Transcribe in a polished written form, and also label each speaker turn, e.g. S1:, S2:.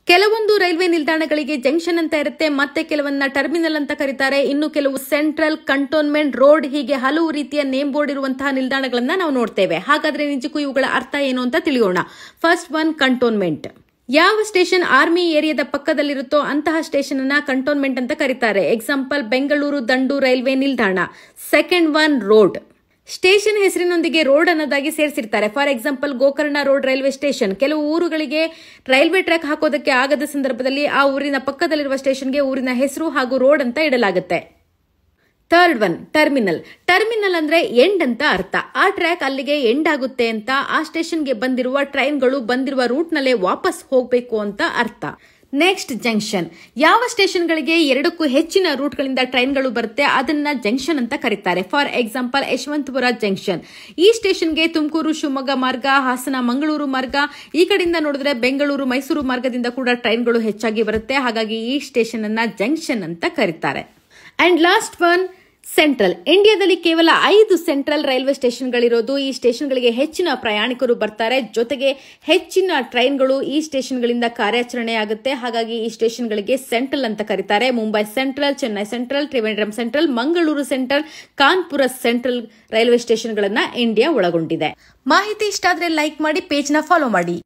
S1: ಕೆಲವೊಂದು ರೈಲ್ವೆ ನಿಲ್ದಾಣಗಳಿಗೆ ಜಂಕ್ಷನ್ ಅಂತ ಇರುತ್ತೆ, ಮತ್ತೆ ಕೆಲವನ್ನ ಟರ್ಮಿನಲ್ ಅಂತ ಕರೀತಾರೆ. ಇನ್ನು ಕೆಲವು ಸೆಂಟ್ರಲ್, ಕಂಟೋನ್ಮೆಂಟ್, ರೋಡ್ ಹೀಗೆ ಹಲವು ರೀತಿಯ ನೇಮ್ ಬೋರ್ಡ್ ಇರುವಂತಹ ನಿಲ್ದಾಣಗಳನ್ನ ನಾವು ನೋಡ್ತೇವೆ. ಹಾಗಾದ್ರೆ ನಿಜಕ್ಕೂ ಇವುಗಳ ಅರ್ಥ ಏನು ಅಂತ ತಿಳಿಯೋಣ. First one, cantonment. ಯಾವ ಸ್ಟೇಷನ್ ಆರ್ಮಿ ಏರಿಯಾದ ಪಕ್ಕದಲ್ಲಿರುತ್ತೋ ಅಂತಹ ಸ್ಟೇಷನ್ ಅನ್ನ ಕಂಟೋನ್ಮೆಂಟ್ ಅಂತ ಕರೀತಾರೆ. ಎಕ್ಸಾಂಪಲ್ ಬೆಂಗಳೂರು ದಂಡು ರೈಲ್ವೆ ನಿಲ್ದಾಣ. Second one, road. ಸ್ಟೇಷನ್ ಹೆಸರಿನೊಂದಿಗೆ ರೋಡ್ ಅನ್ನೋದಾಗಿ ಸೇರಿಸಿರ್ತಾರೆ. For example Gokarna road railway station. ಕೆಲವು ಊರುಗಳಿಗೆ ರೈಲ್ವೆ ಟ್ರ್ಯಾಕ್ ಹಾಕೋದಕ್ಕೆ ಆಗದ ಸಂದರ್ಭದಲ್ಲಿ ಆ ಊರಿನ ಪಕ್ಕದಲ್ಲಿರುವ ಸ್ಟೇಷನ್ಗೆ ಊರಿನ ಹೆಸರು ಹಾಗೂ ರೋಡ್ ಅಂತ ಇಡಲಾಗುತ್ತೆ. Third one, terminal. ಟರ್ಮಿನಲ್ ಅಂದ್ರೆ ಎಂಡ್ ಅಂತ ಅರ್ಥ. ಆ ಟ್ರ್ಯಾಕ್ ಅಲ್ಲಿಗೆ ಎಂಡ್ ಆಗುತ್ತೆ ಅಂತ, ಆ ಸ್ಟೇಷನ್ಗೆ ಬಂದಿರುವ ಟ್ರೈನ್ಗಳು ಬಂದಿರುವ ರೂಟ್ ನಲ್ಲೇ ವಾಪಸ್ ಹೋಗಬೇಕು ಅಂತ ಅರ್ಥ. Next, junction. ಯಾವ ಸ್ಟೇಷನ್ಗಳಿಗೆ ಎರಡಕ್ಕೂ ಹೆಚ್ಚಿನ ರೂಟ್ಗಳಿಂದ ಟ್ರೈನ್ಗಳು ಬರುತ್ತೆ ಅದನ್ನ ಜಂಕ್ಷನ್ ಅಂತ ಕರೀತಾರೆ. For example Yeshwantpur junction. ಈ ಸ್ಟೇಷನ್ಗೆ ತುಮಕೂರು ಶಿವಮೊಗ್ಗ ಮಾರ್ಗ, ಹಾಸನ ಮಂಗಳೂರು ಮಾರ್ಗ, ಈ ಕಡೆಯಿಂದ ನೋಡಿದ್ರೆ ಬೆಂಗಳೂರು ಮೈಸೂರು ಮಾರ್ಗದಿಂದ ಕೂಡ ಟ್ರೈನ್ಗಳು ಹೆಚ್ಚಾಗಿ ಬರುತ್ತೆ. ಹಾಗಾಗಿ ಈ ಸ್ಟೇಷನ್ ಅನ್ನ ಜಂಕ್ಷನ್ ಅಂತ ಕರೀತಾರೆ. And last one, central. ಇಂಡಿಯಾದಲ್ಲಿ ಕೇವಲ 5 ಸೆಂಟ್ರಲ್ ರೈಲ್ವೆ ಸ್ಟೇಷನ್ಗಳಿರೋದು. ಈ ಸ್ಟೇಷನ್ಗಳಿಗೆ ಹೆಚ್ಚಿನ ಪ್ರಯಾಣಿಕರು ಬರ್ತಾರೆ, ಜೊತೆಗೆ ಹೆಚ್ಚಿನ ಟ್ರೈನ್ಗಳು ಈ ಸ್ಟೇಷನ್ಗಳಿಂದ ಕಾರ್ಯಾಚರಣೆ ಆಗುತ್ತೆ. ಹಾಗಾಗಿ ಈ ಸ್ಟೇಷನ್ಗಳಿಗೆ ಸೆಂಟ್ರಲ್ ಅಂತ ಕರೀತಾರೆ. Mumbai central, Chennai central, Trivandrum central, Mangaluru central, Kanpur central railway ಸ್ಟೇಷನ್ಗಳನ್ನ ಇಂಡಿಯಾ ಒಳಗೊಂಡಿದೆ. ಮಾಹಿತಿ ಇಷ್ಟ ಆದ್ರೆ ಲೈಕ್ ಮಾಡಿ, ಪೇಜ್ನ ಫಾಲೋ ಮಾಡಿ.